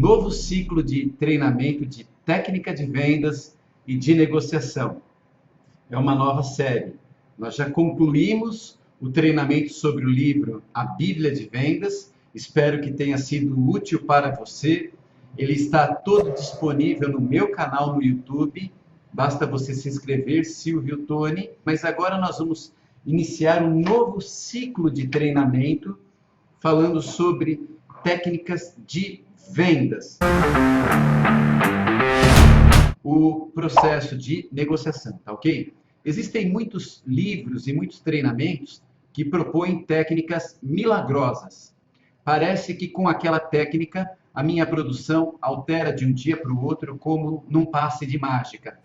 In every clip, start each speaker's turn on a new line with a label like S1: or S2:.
S1: novo ciclo de treinamento de técnica de vendas e de negociação. É uma nova série. Nós já concluímos o treinamento sobre o livro A Bíblia de Vendas. Espero que tenha sido útil para você. Ele está todo disponível no meu canal no YouTube. Basta você se inscrever, Silvio Toni. Mas agora nós vamos iniciar um novo ciclo de treinamento falando sobre técnicas de vendas. O processo de negociação, tá ok? Existem muitos livros e muitos treinamentos que propõem técnicas milagrosas. Parece que com aquela técnica a minha produção altera de um dia para o outro como num passe de mágica.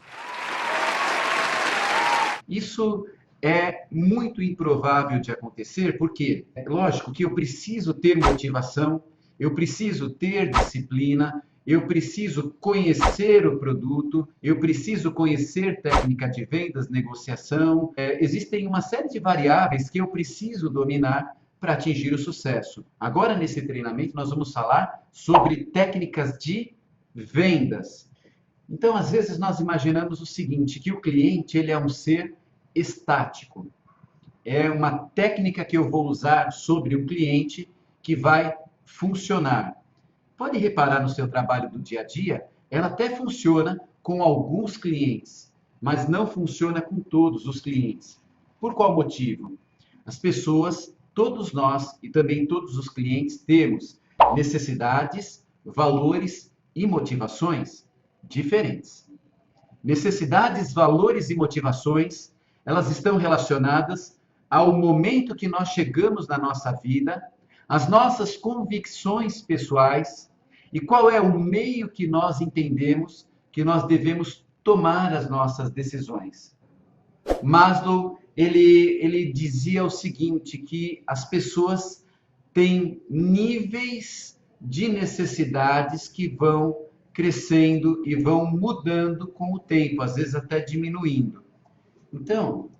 S1: Isso é muito improvável de acontecer, porque é lógico que eu preciso ter motivação, eu preciso ter disciplina, eu preciso conhecer o produto, eu preciso conhecer técnica de vendas, negociação. Existem uma série de variáveis que eu preciso dominar para atingir o sucesso. Agora, nesse treinamento, nós vamos falar sobre técnicas de vendas. Então, às vezes, nós imaginamos o seguinte, que o cliente ele é um ser estático. É uma técnica que eu vou usar sobre um cliente que vai funcionar. Pode reparar no seu trabalho do dia a dia, ela até funciona com alguns clientes, mas não funciona com todos os clientes. Por qual motivo? As pessoas, todos nós e também todos os clientes temos necessidades, valores e motivações diferentes. Necessidades, valores e motivações, elas estão relacionadas ao momento que nós chegamos na nossa vida, as nossas convicções pessoais e qual é o meio que nós entendemos que nós devemos tomar as nossas decisões. Maslow, ele dizia o seguinte, que as pessoas têm níveis de necessidades que vão crescendo e vão mudando com o tempo, às vezes até diminuindo. Então,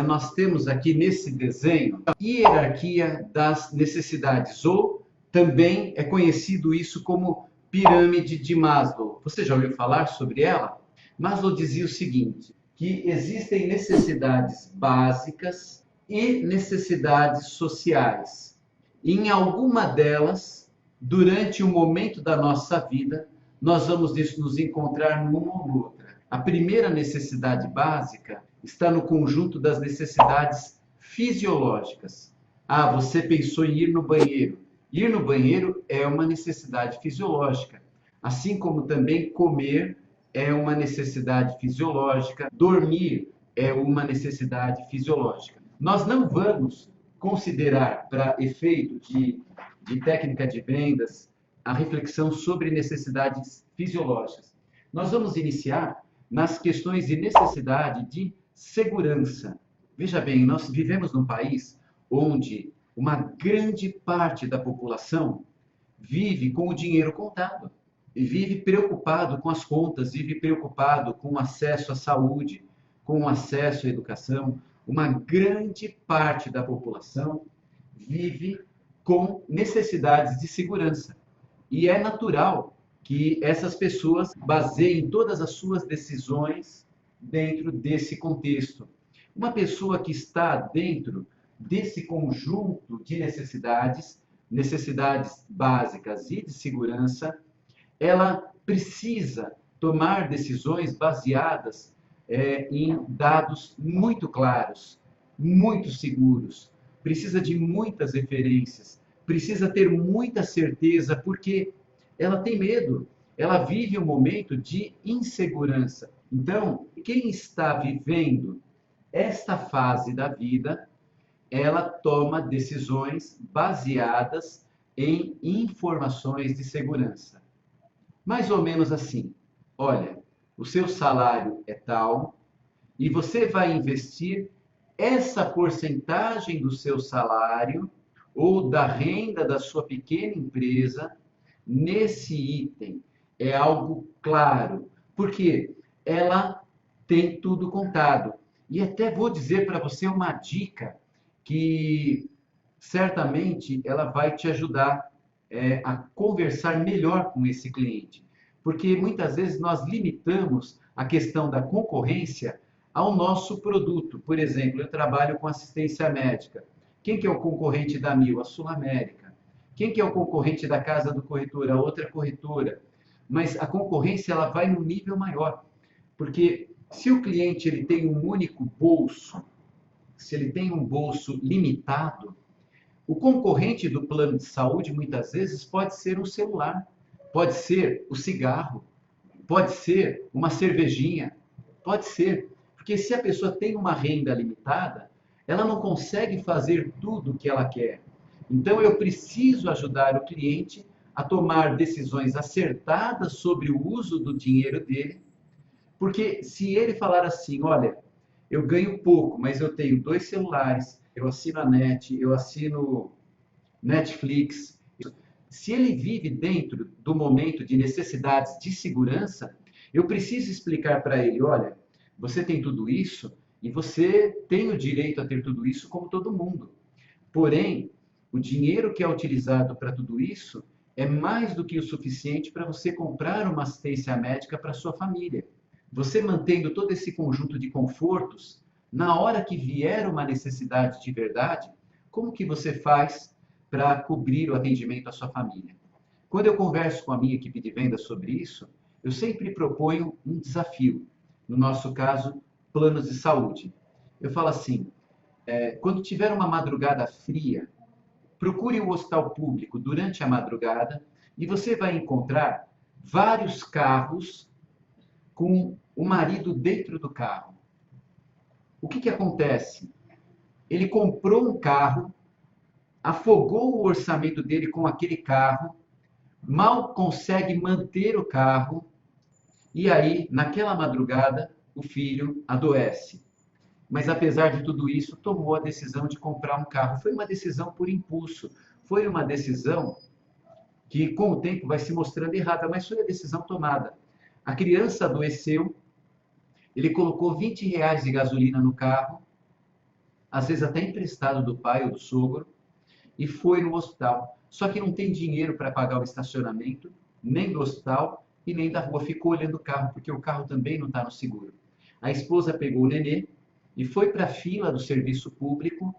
S1: nós temos aqui nesse desenho a hierarquia das necessidades, ou também é conhecido isso como pirâmide de Maslow. Você já ouviu falar sobre ela? Maslow dizia o seguinte, que existem necessidades básicas e necessidades sociais. E em alguma delas, durante o momento da nossa vida, nós vamos nos encontrar numa ou noutra. A primeira necessidade básica está no conjunto das necessidades fisiológicas. Ah, você pensou em ir no banheiro. Ir no banheiro é uma necessidade fisiológica, assim como também comer é uma necessidade fisiológica, dormir é uma necessidade fisiológica. Nós não vamos considerar, para efeito de técnica de vendas, a reflexão sobre necessidades fisiológicas. Nós vamos iniciar nas questões de necessidade de segurança. Veja bem, nós vivemos num país onde uma grande parte da população vive com o dinheiro contado, e vive preocupado com as contas, vive preocupado com o acesso à saúde, com o acesso à educação. Uma grande parte da população vive com necessidades de segurança. E é natural que essas pessoas baseiem todas as suas decisões dentro desse contexto. Uma pessoa que está dentro desse conjunto de necessidades, necessidades básicas e de segurança, ela precisa tomar decisões baseadas em dados muito claros, muito seguros, precisa de muitas referências, precisa ter muita certeza, porque ela tem medo, ela vive um momento de insegurança. Então, quem está vivendo esta fase da vida, ela toma decisões baseadas em informações de segurança. Mais ou menos assim, olha, o seu salário é tal e você vai investir essa porcentagem do seu salário ou da renda da sua pequena empresa nesse item. É algo claro, porque ela tem tudo contado. E até vou dizer para você uma dica que certamente ela vai te ajudar a conversar melhor com esse cliente. Porque muitas vezes nós limitamos a questão da concorrência ao nosso produto. Por exemplo, eu trabalho com assistência médica. Quem que é o concorrente da Mil? A Sul América. Quem que é o concorrente da Casa do Corretor? A outra corretora. Mas a concorrência ela vai num nível maior. Porque se o cliente ele tem um único bolso, se ele tem um bolso limitado, o concorrente do plano de saúde muitas vezes pode ser um celular, pode ser o cigarro, pode ser uma cervejinha, pode ser. Porque se a pessoa tem uma renda limitada, ela não consegue fazer tudo o que ela quer. Então eu preciso ajudar o cliente a tomar decisões acertadas sobre o uso do dinheiro dele, porque se ele falar assim, olha, eu ganho pouco, mas eu tenho 2 celulares, eu assino a net, eu assino Netflix. Se ele vive dentro do momento de necessidades de segurança, eu preciso explicar para ele, olha, você tem tudo isso e você tem o direito a ter tudo isso como todo mundo. Porém, o dinheiro que é utilizado para tudo isso é mais do que o suficiente para você comprar uma assistência médica para sua família. Você mantendo todo esse conjunto de confortos, na hora que vier uma necessidade de verdade, como que você faz para cobrir o atendimento à sua família? Quando eu converso com a minha equipe de vendas sobre isso, eu sempre proponho um desafio. No nosso caso, planos de saúde. Eu falo assim, quando tiver uma madrugada fria, procure o hospital público durante a madrugada e você vai encontrar vários carros com o marido dentro do carro. O que acontece? Ele comprou um carro, afogou o orçamento dele com aquele carro, mal consegue manter o carro, e aí, naquela madrugada, o filho adoece. Mas apesar de tudo isso, tomou a decisão de comprar um carro. Foi uma decisão por impulso, foi uma decisão que com o tempo vai se mostrando errada, mas foi a decisão tomada. A criança adoeceu, ele colocou R$ 20 de gasolina no carro, às vezes até emprestado do pai ou do sogro, e foi no hospital. Só que não tem dinheiro para pagar o estacionamento, nem do hospital e nem da rua. Ficou olhando o carro, porque o carro também não está no seguro. A esposa pegou o nenê e foi para a fila do serviço público,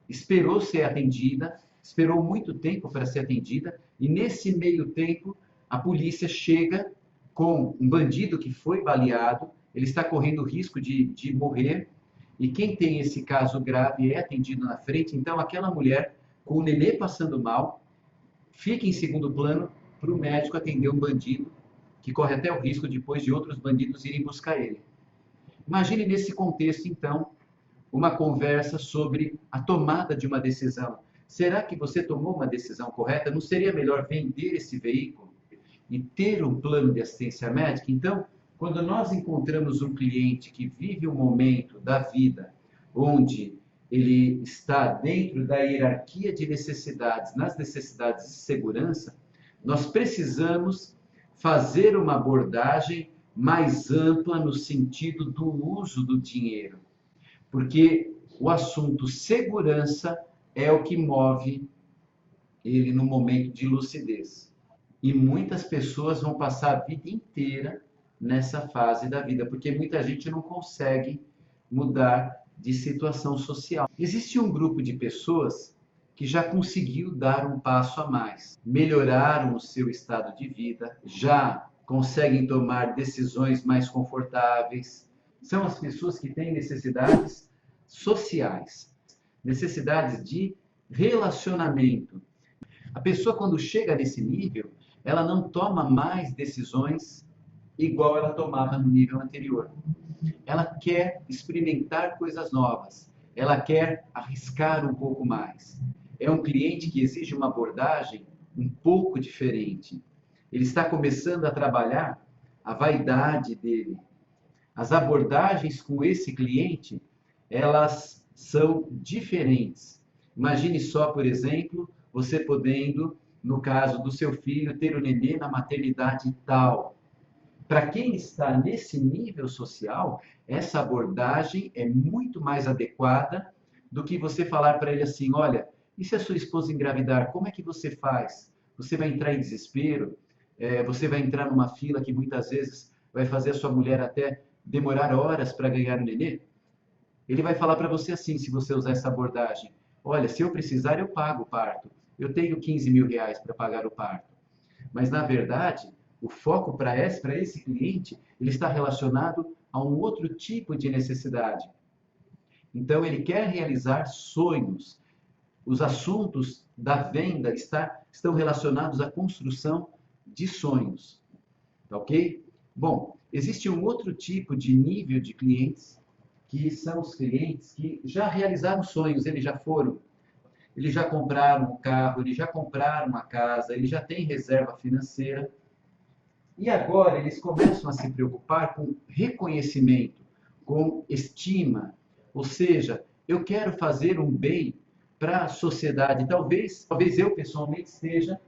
S1: esperou ser atendida, esperou muito tempo para ser atendida, e nesse meio tempo a polícia chega com um bandido que foi baleado, ele está correndo risco de morrer, e quem tem esse caso grave é atendido na frente, então aquela mulher com o nenê passando mal, fica em segundo plano para o médico atender um bandido que corre até o risco depois de outros bandidos irem buscar ele. Imagine nesse contexto, então, uma conversa sobre a tomada de uma decisão. Será que você tomou uma decisão correta? Não seria melhor vender esse veículo e ter um plano de assistência médica? Então, quando nós encontramos um cliente que vive um momento da vida onde ele está dentro da hierarquia de necessidades, nas necessidades de segurança, nós precisamos fazer uma abordagem mais ampla no sentido do uso do dinheiro, porque o assunto segurança é o que move ele no momento de lucidez. E muitas pessoas vão passar a vida inteira nessa fase da vida, porque muita gente não consegue mudar de situação social. Existe um grupo de pessoas que já conseguiu dar um passo a mais, melhoraram o seu estado de vida, já conseguem tomar decisões mais confortáveis. São as pessoas que têm necessidades sociais, necessidades de relacionamento. A pessoa, quando chega nesse nível, ela não toma mais decisões igual ela tomava no nível anterior. Ela quer experimentar coisas novas, ela quer arriscar um pouco mais. É um cliente que exige uma abordagem um pouco diferente. Ele está começando a trabalhar a vaidade dele. As abordagens com esse cliente, elas são diferentes. Imagine só, por exemplo, você podendo, no caso do seu filho, ter o nenê na maternidade tal. Para quem está nesse nível social, essa abordagem é muito mais adequada do que você falar para ele assim, olha, e se a sua esposa engravidar, como é que você faz? você vai entrar em desespero, você vai entrar numa fila que muitas vezes vai fazer a sua mulher até demorar horas para ganhar o nenê. Ele vai falar para você assim, se você usar essa abordagem: olha, se eu precisar, eu pago o parto. Eu tenho 15 mil reais para pagar o parto. Mas, na verdade, o foco para esse cliente, ele está relacionado a um outro tipo de necessidade. Então, ele quer realizar sonhos. Os assuntos da venda estão relacionados à construção de sonhos. Tá ok? Bom, existe um outro tipo de nível de clientes, que são os clientes que já realizaram sonhos, eles já compraram um carro, eles já compraram uma casa, eles já têm reserva financeira. E agora eles começam a se preocupar com reconhecimento, com estima. Ou seja, eu quero fazer um bem para a sociedade. Talvez eu pessoalmente esteja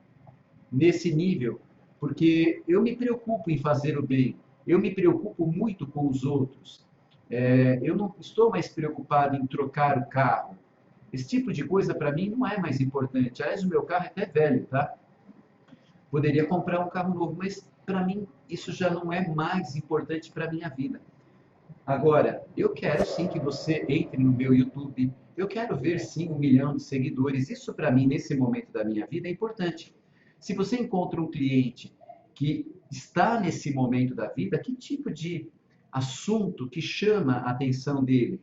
S1: nesse nível, porque eu me preocupo em fazer o bem, eu me preocupo muito com os outros. Eu não estou mais preocupado em trocar o carro. Esse tipo de coisa para mim não é mais importante. Aliás, o meu carro é até velho, tá? Poderia comprar um carro novo, mas para mim isso já não é mais importante para a minha vida. Agora, eu quero sim que você entre no meu YouTube, eu quero ver sim 1 milhão de seguidores. Isso para mim, nesse momento da minha vida, é importante. Se você encontra um cliente que está nesse momento da vida, que tipo de assunto que chama a atenção dele?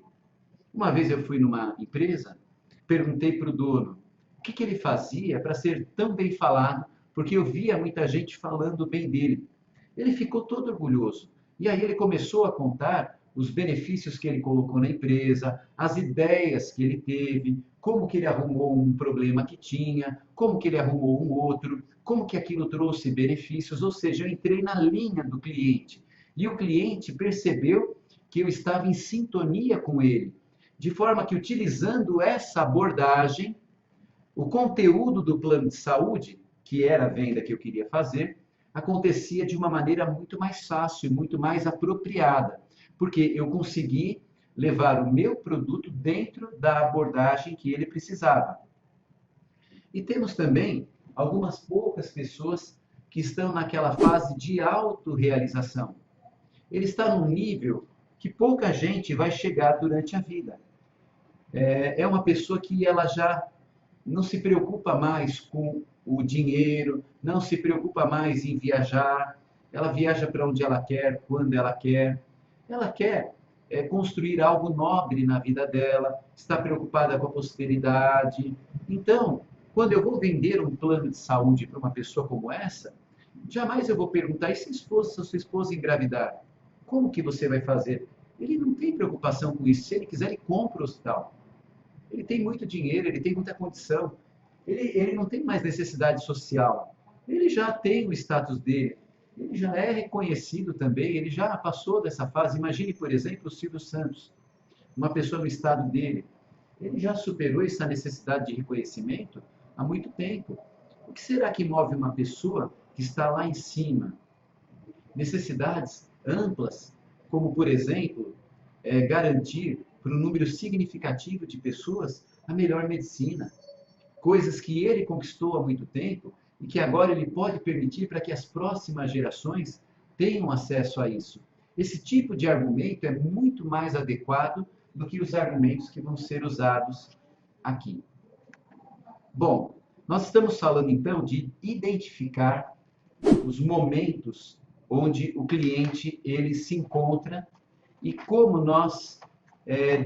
S1: Uma vez eu fui numa empresa, perguntei para o dono o que ele fazia para ser tão bem falado, porque eu via muita gente falando bem dele. Ele ficou todo orgulhoso. E aí ele começou a contar os benefícios que ele colocou na empresa, as ideias que ele teve, como que ele arrumou um problema que tinha, como que ele arrumou um outro, como que aquilo trouxe benefícios. Ou seja, eu entrei na linha do cliente. E o cliente percebeu que eu estava em sintonia com ele. De forma que, utilizando essa abordagem, o conteúdo do plano de saúde, que era a venda que eu queria fazer, acontecia de uma maneira muito mais fácil, muito mais apropriada, porque eu consegui levar o meu produto dentro da abordagem que ele precisava. E temos também algumas poucas pessoas que estão naquela fase de autorrealização. Ele está num nível que pouca gente vai chegar durante a vida. É uma pessoa que ela já não se preocupa mais com o dinheiro, não se preocupa mais em viajar, ela viaja para onde ela quer, quando ela quer construir algo nobre na vida dela, está preocupada com a prosperidade. Então, quando eu vou vender um plano de saúde para uma pessoa como essa, jamais eu vou perguntar: e se a sua esposa engravidar? Como que você vai fazer? Ele não tem preocupação com isso. Se ele quiser, ele compra o hospital. Ele tem muito dinheiro, ele tem muita condição, ele não tem mais necessidade social, ele já tem o status dele, ele já é reconhecido também, ele já passou dessa fase. Imagine, por exemplo, o Silvio Santos, uma pessoa no estado dele, ele já superou essa necessidade de reconhecimento há muito tempo. O que será que move uma pessoa que está lá em cima? Necessidades amplas, como, por exemplo, garantir para um número significativo de pessoas a melhor medicina. Coisas que ele conquistou há muito tempo e que agora ele pode permitir para que as próximas gerações tenham acesso a isso. Esse tipo de argumento é muito mais adequado do que os argumentos que vão ser usados aqui. Bom, nós estamos falando então de identificar os momentos onde o cliente ele se encontra e como nós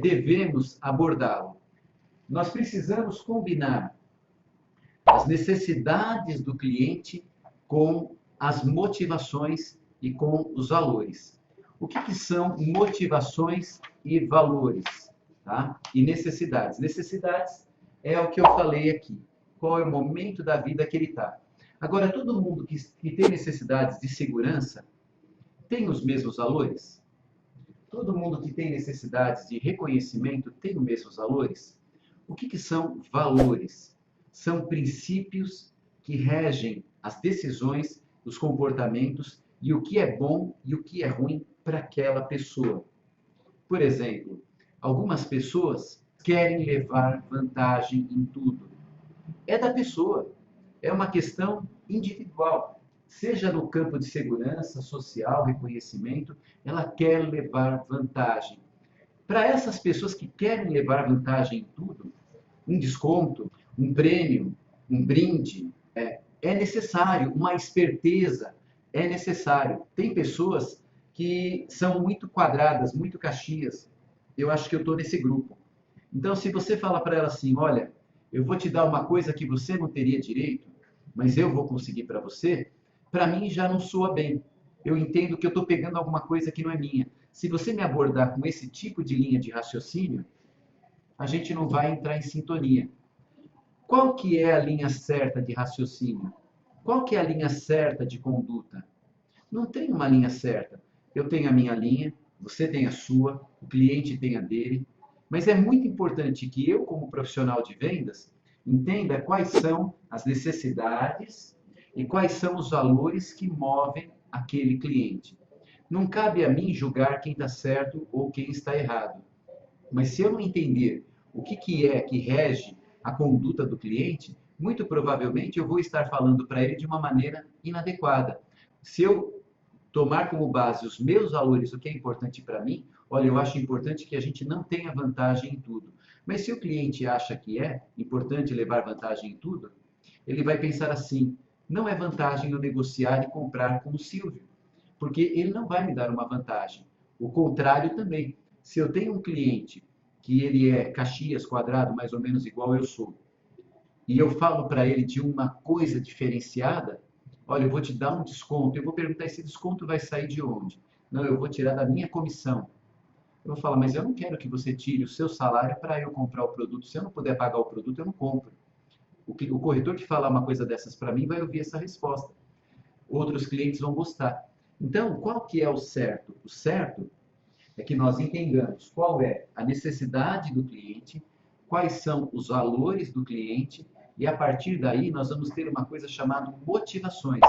S1: devemos abordá-lo. Nós precisamos combinar as necessidades do cliente com as motivações e com os valores. O que são motivações e valores? Tá? E necessidades. Necessidades é o que eu falei aqui. Qual é o momento da vida que ele está? Agora, todo mundo que tem necessidades de segurança tem os mesmos valores? Todo mundo que tem necessidades de reconhecimento tem os mesmos valores? O que são valores? São princípios que regem as decisões, os comportamentos e o que é bom e o que é ruim para aquela pessoa. Por exemplo, algumas pessoas querem levar vantagem em tudo. É da pessoa. É uma questão individual. Seja no campo de segurança, social, reconhecimento, ela quer levar vantagem. Para essas pessoas que querem levar vantagem em tudo, um desconto, um prêmio, um brinde, é necessário, uma esperteza é necessário. Tem pessoas que são muito quadradas, muito caxias. Eu acho que eu estou nesse grupo. Então, se você fala para ela assim, olha, eu vou te dar uma coisa que você não teria direito, mas eu vou conseguir para você, para mim já não soa bem. Eu entendo que eu estou pegando alguma coisa que não é minha. Se você me abordar com esse tipo de linha de raciocínio, a gente não vai entrar em sintonia. Qual que é a linha certa de raciocínio? Qual que é a linha certa de conduta? Não tem uma linha certa. Eu tenho a minha linha, você tem a sua, o cliente tem a dele, mas é muito importante que eu, como profissional de vendas, entenda quais são as necessidades e quais são os valores que movem aquele cliente. Não cabe a mim julgar quem está certo ou quem está errado. Mas se eu não entender o que é que rege a conduta do cliente, muito provavelmente eu vou estar falando para ele de uma maneira inadequada. Se eu tomar como base os meus valores, o que é importante para mim, olha, eu acho importante que a gente não tenha vantagem em tudo. Mas se o cliente acha que é importante levar vantagem em tudo, ele vai pensar assim: não é vantagem eu negociar e comprar com o Silvio, porque ele não vai me dar uma vantagem. O contrário também. Se eu tenho um cliente que ele é Caxias quadrado, mais ou menos igual eu sou, e eu falo para ele de uma coisa diferenciada, olha, eu vou te dar um desconto. Eu vou perguntar: esse desconto vai sair de onde? Não, eu vou tirar da minha comissão. Eu vou falar: mas eu não quero que você tire o seu salário para eu comprar o produto. Se eu não puder pagar o produto, eu não compro. O corretor que falar uma coisa dessas para mim vai ouvir essa resposta. Outros clientes vão gostar. Então, qual que é o certo? O certo é que nós entendamos qual é a necessidade do cliente, quais são os valores do cliente, e a partir daí nós vamos ter uma coisa chamada motivações.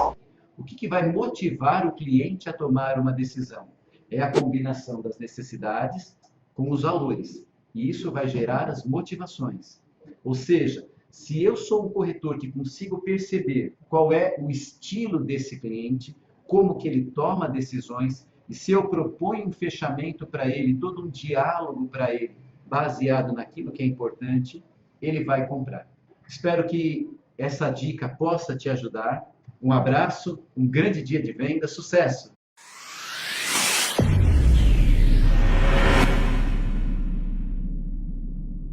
S1: O que vai motivar o cliente a tomar uma decisão? É a combinação das necessidades com os valores. E isso vai gerar as motivações. Ou seja, se eu sou um corretor que consigo perceber qual é o estilo desse cliente, como que ele toma decisões, e se eu proponho um fechamento para ele, todo um diálogo para ele, baseado naquilo que é importante, ele vai comprar. Espero que essa dica possa te ajudar. Um abraço, um grande dia de venda, sucesso!